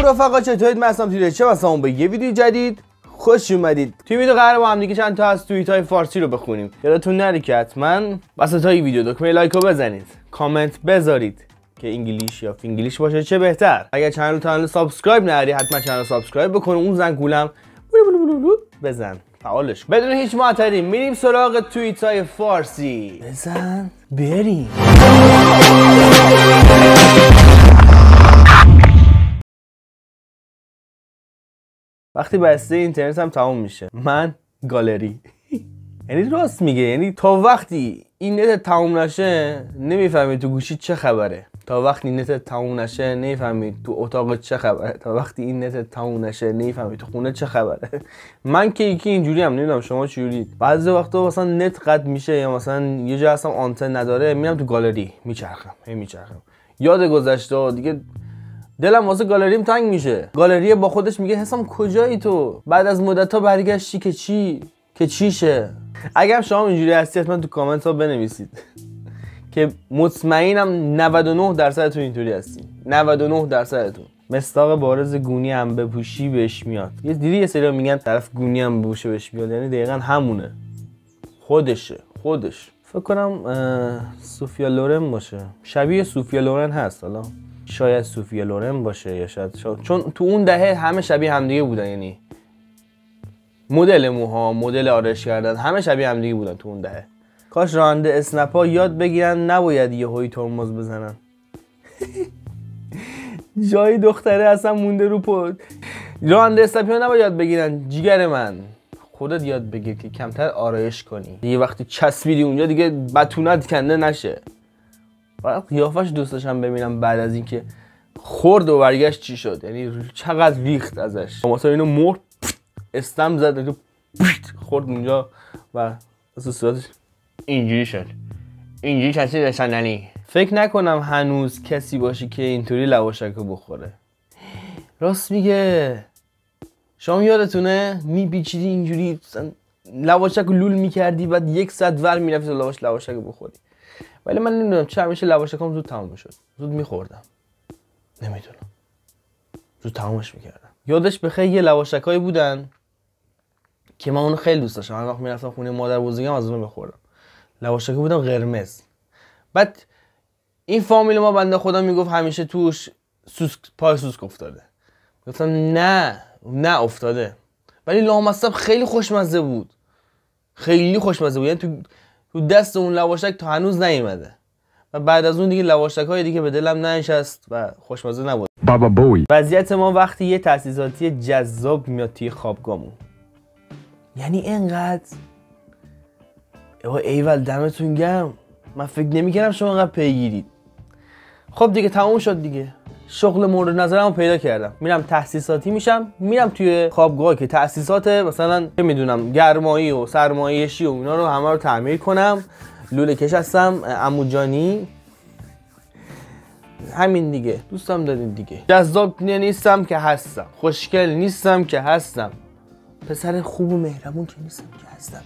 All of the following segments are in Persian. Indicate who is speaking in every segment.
Speaker 1: رفقا چطورید؟ من هستم تیره چه واسمون به یه ویدیو جدید خوش اومدید. توی ویدیو قراره با هم دیگه چند تا از توییت‌های فارسی رو بخونیم. یادتون نره که حتما وسطای ویدیو دکمه لایکو بزنید، کامنت بذارید که انگلیش یا فینگلیش باشه چه بهتر. اگر چنل سابسکرایب نداری حتما چنل سابسکرایب بکن، اون زنگولم بزن، فعالش. بدون هیچ معطلی میریم سراغ توییت‌های فارسی. بزن بریم. وقتی بسته اینترنت هم تموم میشه من گالری یعنی راست میگه، یعنی تا وقتی این نت تموم نشه نمیفهمی تو گوشی چه خبره، تا وقتی نت تموم نشه نمیفهمی تو اتاق چه خبره، تا وقتی این نت تموم نشه نمیفهمی تو خونه چه خبره. من که یکی اینجوری هم، نمیدونم شما چجورید. بعضی وقتا مثلا نت قطع میشه یا مثلا یه جا هستم آنتن نداره، میرم تو گالری میچرخم یاد گذشته دیگه دلم واسه گالریم تنگ میشه. گالری با خودش میگه حسام کجایی تو؟ بعد از مدت ها برگشتی که چیشه؟ اگر شما اینجوری هستی حتما تو کامنت ها بنویسید که مطمئنم 99% تو اینطوری هستین. 99%تون. مصداق بارز گونی هم بپوشی بهش میاد. یه دیدی یه سری میگن طرف گونی هم بپوشه بهش میاد، یعنی دقیقاً همونه. خودش. فکر کنم سوفیا لورن باشه. شبیه سوفیا لورن هست. حالا شاید سوفیا لورن باشه یا شاید چون تو اون دهه همه شبیه همدیگه بودن، یعنی مدل موها، مدل آرایش کردن، همه شبیه همدیگه بودن تو اون دهه. کاش راننده اسنپا یاد بگیرن نباید یهویی ترمز بزنن. جای دختره اصلا مونده رو پد. راننده اسنپا نباید یاد بگیرن. جیگر من خودت یاد بگیر که کمتر آرایش کنی. یه وقتی چسبیدی اونجا دیگه بتونت کنده نشه. فقط قیافش دوست داشتم ببینم بعد از اینکه خورد و برگشت چی شد، یعنی چقدر ریخت ازش. مثلا اینو مرد استم زد خورد اونجا و از صورتش اینجوری شد. اینجوری کسی رساندنی. فکر نکنم هنوز کسی باشه که اینطوری لواشکو بخوره. راست میگه. شما یادتونه میپیچیدی اینجوری لواشکو لول میکردی بعد 1 ساعت ور میرفتی لواشکو بخوری. ولی من نمیدونم چرا همیشه لواشکام زود تموم میشد. زود میخوردم. نمیدونم. زود تمومش میکردم. یادش بخیر یه لواشکایی بودن که من اونو خیلی دوست داشتم. هر وقت میرفتم خونه مادر بزرگم از اون میخوردم. لواشکی بودن قرمز. بعد این فامیل ما بنده خدا میگفت همیشه توش پای سوسک افتاده. گفتم نه افتاده. ولی لامصب خیلی خوشمزه بود. یعنی تو دست اون لواشک تا هنوز نیومده. و بعد از اون دیگه لواشک‌های دیگه به دلم ننشست و خوشمزه نبود.
Speaker 2: بابا بوی.
Speaker 1: وضعیت ما وقتی یه تاسیساتی جذاب میاد توی خوابگاهمون، یعنی اینقدر ایول دمتون گرم، من فکر نمی‌کردم شما انقدر پیگیرید. خب دیگه تموم شد دیگه. شغل مورد نظرمو پیدا کردم. میرم تاسیساتی میشم، میرم توی خوابگاه که تاسیسات مثلا چه میدونم گرمایی و سرمایشی و اینا رو همه رو تعمیر کنم. لوله کش هستم، عمو جانی. همین دیگه. دوستم دارین دیگه. جذاب نیستم که هستم. خوشگل نیستم که هستم. پسر خوب و مهربون که نیستم که هستم.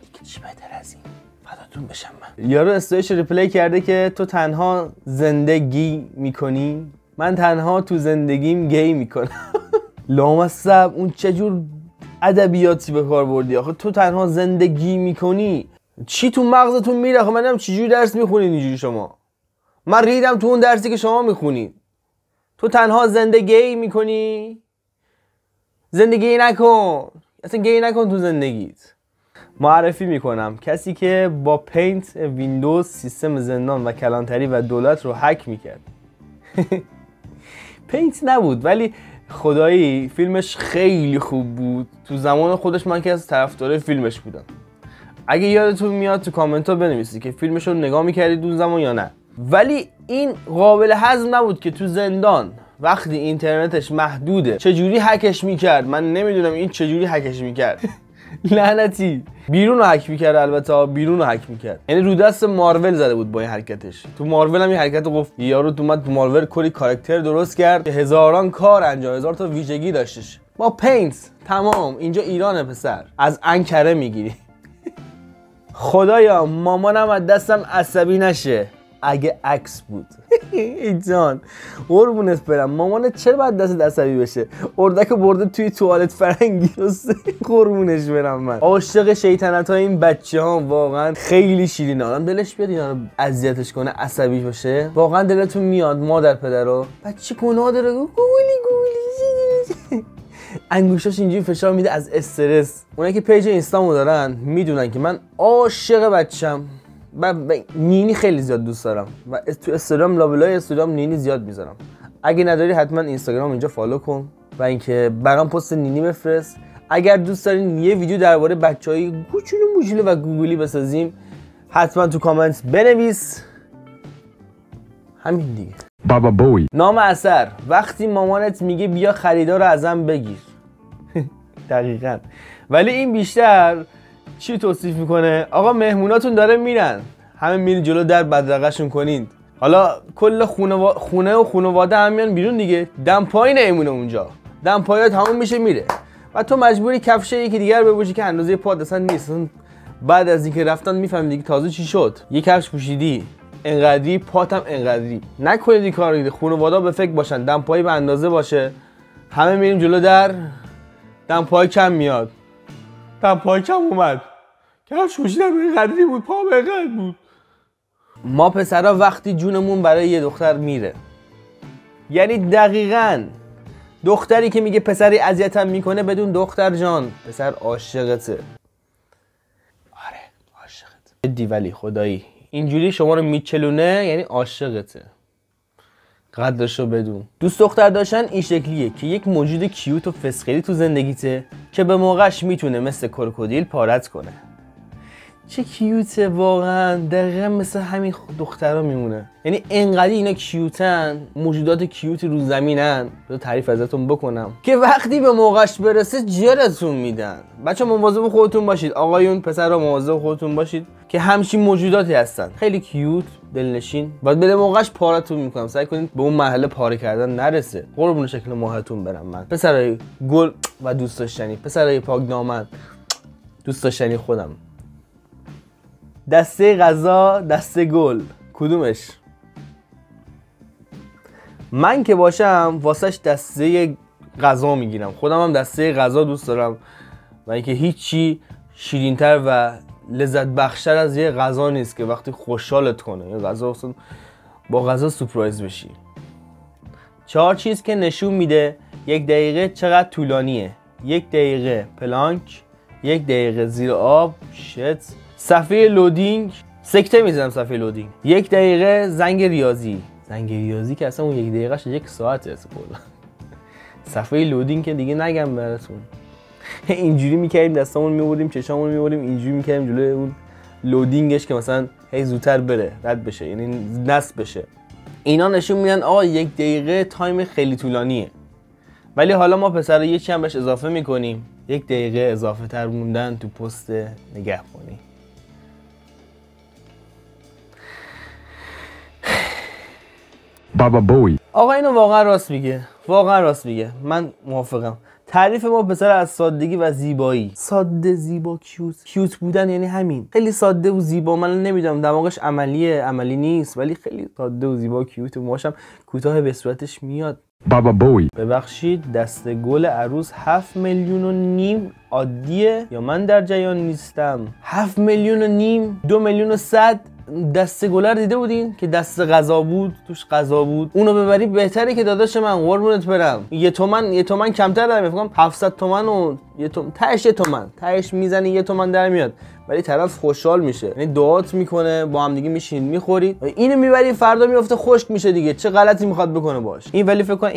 Speaker 1: دیگه چی بهتر از این؟ فداتون بشم من. یارو استوریش ریپلی کرده که تو تنها زندگی میکنی، من تنها تو زندگیم گی میکنم. لامصب اون چجور ادبیاتی به کار بردی؟ آخه تو تنها زندگی میکنی، چی تو مغزتون میره؟ آخه منم چجوری درس میخونید اینجوری شما؟ من ریدم تو اون درسی که شما میخونید. تو تنها زندگی میکنی، زندگی نکن، اصلا گی نکن تو زندگیت. معرفی میکنم کسی که با پینت ویندوز سیستم زندان و کلانتری و دولت رو هک میکرد. پینت نبود ولی خدایی فیلمش خیلی خوب بود. تو زمان خودش من که از طرفدار فیلمش بودم. اگه یادتون میاد تو کامنت ها بنویسید که فیلمش رو نگاه میکردید اون زمان یا نه. ولی این قابل هضم نبود که تو زندان وقتی اینترنتش محدوده چجوری هکش میکرد. من نمیدونم این چجوری هکش میکرد. لعنتی. بیرون رو هک میکرد. البته بیرون رو هک میکرد، یعنی رو دست مارول زده بود با این حرکتش. تو مارول هم این حرکت رو گفت. یارو تو مارول کلی کاراکتر درست کرد که هزاران کار انجام، 1000 تا ویژگی داشتش. با پینت تمام. اینجا ایرانه پسر، از انکره میگیری. خدایا مامانم از دستم عصبی نشه. اگه عکس بود. ای جان قربونت برم، مامانت چرا باید دست عصبی بشه؟ اردک برده توی توالت فرنگی. قربونش برم، من عاشق شیطنت های این بچه ها واقعا خیلی شیرینه. آدم دلش بیاد اینا رو اذیتش کنه، عصبی باشه، واقعا دلتون میاد مادر پدرو. بچه گناه داره، گولی انگوشاش اینجوری فشار میده از استرس. اونایی که پیج اینستامو دارن میدونن که من عاشق بچم. نینی خیلی زیاد دوست دارم و تو استگرام لابلای استگرام نینی زیاد میذارم. اگه نداری حتما اینستاگرام اینجا فالو کن و اینکه برام پست نینی بفرست. اگر دوست دارین یه ویدیو درباره بچهای کوچولو موچولو و گوگلی بسازیم حتما تو کامنت بنویس. همین دیگه.
Speaker 2: بابا بوی.
Speaker 1: نام اثر: وقتی مامانت میگه بیا خریدار رو ازم بگیر. دقیقاً. ولی این بیشتر چی توصیف میکنه؟ آقا مهموناتون داره میرن، همه میرین جلو در بدرقه‌شون کنین. حالا کل خونه و خانواده هم میان بیرون دیگه، دم پای نمیمونه اونجا، دم پایات همون میشه میره و تو مجبوری کفش یکی دیگر بپوشی که اندازه پات اصلا نیست. بعد از اینکه رفتن میفهمی دیگه تازه چی شد. یه کفش پوشیدی انقدری، پاتم انقدری. نکنید این کارو دیگه. خانواده به فکر باشن، دم پای به اندازه باشه. همه میریم جلو در، دم پای کم میاد، دم پای کم اومد، کفش پوشیدم اینقدری بود، پا به اینقدر بود. ما پسرا وقتی جونمون برای یه دختر میره، یعنی دقیقاً دختری که میگه پسری اذیتم میکنه بدون دختر جان پسر عاشقته. آره عاشقته جدی، ولی خدایی اینجوری شما رو میچلونه یعنی عاشقته. قدرشو بدون. دوست دختر داشتن این شکلیه که یک موجود کیوت و فسخری تو زندگیته که به موقعش میتونه مثل کروکودیل پارت کنه. چه کیوته واقعا، دقیقا مثل همین دخترها میمونه. یعنی انقدر اینا کیوتن، موجودات کیوتی رو زمینن، بذار تعریف ازتون بکنم، که وقتی به موقعش برسه جرتون میدن. بچه مواظب خودتون باشید، آقایون پسرها مواظب خودتون باشید که همچین موجوداتی هستن، خیلی کیوت، دلنشین. بعد به موقعش پارتون میکنم، سعی کنید به اون مرحله پاره کردن نرسه. قربون شکل ماهتون برم من. پسرای گل و دوست داشتنی، پسرای پاک دامن، دوست داشتنی خودم. دسته غذا، دسته گل، کدومش؟ من که باشم واسش دسته غذا میگیرم. خودم هم دسته غذا دوست دارم و اینکه هیچی شیرین‌تر و لذت بخشتر از یه غذا نیست که وقتی خوشحالت کنه. یه غذا اصلا با غذا سورپرایز بشی. 4 چیز که نشون میده 1 دقیقه چقدر طولانیه. 1 دقیقه پلانک، 1 دقیقه زیر آب، شت، صفحه لودینگ، سکته میزنم صفحه لودینگ، 1 دقیقه زنگ ریاضی. زنگ ریاضی که اصلا اون 1 دقیقهش 1 ساعته کلا. صفحه لودینگ که دیگه نگم براتون. اینجوری میکردیم دستامون میبردیم، چشامون میبردیم، اینجوری میکردیم جلوی اون لودینگش که مثلا هی زودتر بره، رد بشه، یعنی نصب بشه. اینا نشون میدن آقا 1 دقیقه تایم خیلی طولانیه. ولی حالا ما پسر یه چی هم بهش اضافه میکنیم، 1 دقیقه اضافه تر موندن تو پست نگهبانی.
Speaker 2: بابا بوی.
Speaker 1: آقا اینو واقعا راست میگه، واقعا راست میگه، من موافقم. تعریف ما پسر از سادگی و زیبایی. ساده، زیبا، کیوت بودن یعنی همین، خیلی ساده و زیبا. من نمیدونم دماغش عملی نیست، ولی خیلی ساده و زیبا و کیوت و موهاشم کوتاه به صورتش میاد.
Speaker 2: بابا بوی.
Speaker 1: ببخشید دسته گل عروس 7,5 میلیون عادیه یا من در جریان نیستم؟ 7,5 میلیون، 2,100,000 دسته گل رو دیده بودین که دسته غذا بود، توش غذا بود؟ اونو ببری بهتره که داداش من، قربونت برم. یه تومن کمتر در میاد، فکر کنم 700 تومن و یه تومن تهش میزنی، 1 تومن در میاد، ولی طرف خوشحال میشه، یعنی دعات میکنه، با هم دیگه میشینید میخورید. اینو میبری فردا میفته خشک میشه دیگه، چه غلطی میخواد بکنه باش این؟ ولی فکر کنم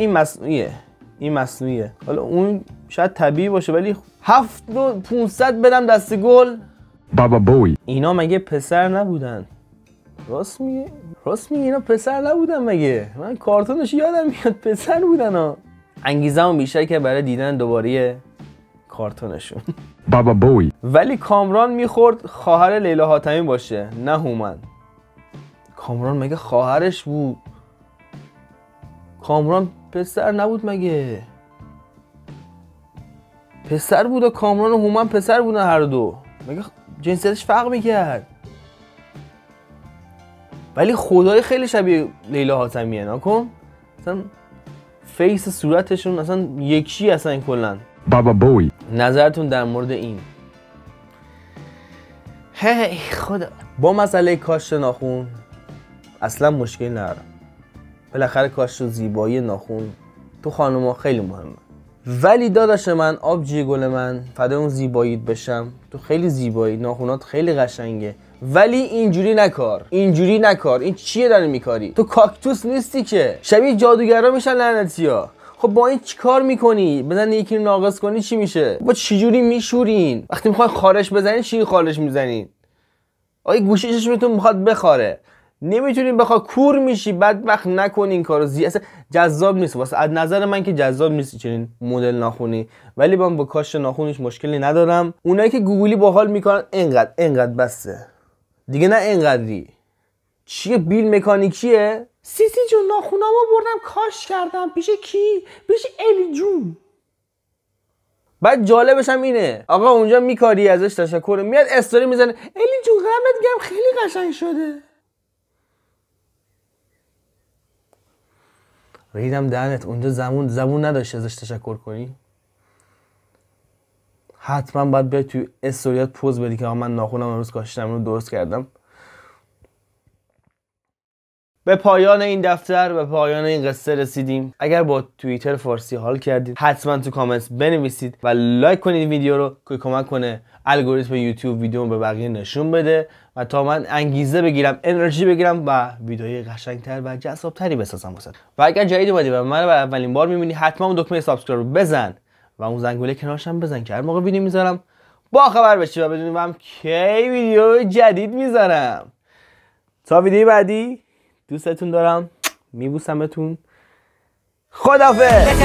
Speaker 1: این مصنوعیه. حالا اون شاید طبیعی باشه، ولی 7,500 بدم دسته گل.
Speaker 2: بابا بوی.
Speaker 1: اینا مگه پسر نبودن؟ راست میگه اینا پسر نبودن مگه؟ من کارتونش یادم میاد پسر بودن ها. انگیزه‌مون بیشتر که برای دیدن دوباره کارتونشون.
Speaker 2: بابا بوی.
Speaker 1: ولی کامران میخورد خواهر لیلا حاتمی باشه، نه هومن. کامران مگه خواهرش بود؟ کامران پسر نبود مگه؟ پسر بود و کامران و هومن پسر بودن هر دو. مگه جنسیتش فرق میکرد؟ ولی خدای خیلی شبیه لیلا حاتمیه. نکن اصلا فیس صورتشون اصلا یکی اصلا کلا.
Speaker 2: Baba Booey.
Speaker 1: نظرتون در مورد این؟ هی خدا. با مسئله کاشت ناخون اصلا مشکلی ندارم. بالاخره کاشت و زیبایی ناخون تو خانوما خیلی مهمه. ولی داداش من، آبجی گل من، فدای اون زیباییت بشم، تو خیلی زیبایی، ناخونات خیلی قشنگه، ولی اینجوری نکار، اینجوری نکار. این چیه داری میکاری؟ تو کاکتوس نیستی که. شبیه جادوگرا میشن لعنتیا. خب با این چیکار میکنی؟ بزنی یکی رو ناقص کنی چی میشه؟ با چجوری میشورین؟ وقتی میخواین خارش بزنین چی خارش میزنین؟ آی گوشی چشمتون میخواد بخاره، نمیتونین بخواد کور میشی. بدبخت نکنین کارو. اصلا جذاب نیست واسه از نظر من که جذاب نیست چنین مدل ناخونی. ولی من با کاشت ناخونش مشکلی ندارم. اونایی که گوگلی باحال میکنن اینقدر بسه دیگه، نه اینقدری. چیه بیل مکانیکیه؟ سیسی جون ناخونامو بردم کاش کردم. پیش کی؟ پیش الی جون. بعد جالبش هم اینه آقا اونجا میکاری ازش تشکر میاد استوری میزنه الی جون قدمت گرم خیلی قشنگ شده. ریدم دهنت. اونجا زبون نداشتی ازش تشکر کنی؟ حتما باید بیای توی استوریات پوز بدی که آقا من ناخونم امروز کاشتم رو درست کردم. به پایان این دفتر، به پایان این قصه رسیدیم. اگر با توییتر فارسی حال کردید حتما تو کامنت بنویسید و لایک کنید ویدیو رو که کمک کنه الگوریتم یوتیوب ویدیو به بقیه نشون بده و تا من انگیزه بگیرم، انرژی بگیرم و ویدیوهای قشنگتر و جذابتری بسازم واسه. و اگر جدید اومدی و من رو اولین بار میبینی حتما اون دکمه سابسکرایب رو بزن و اون زنگوله کنارش هم بزن که هر موقع ویدیو میذارم با خبر بشی و بدونی من کی ویدیو جدید میذارم. تا ویدیو بعدی دوستتون دارم، میبوسمتون. خداحافظ.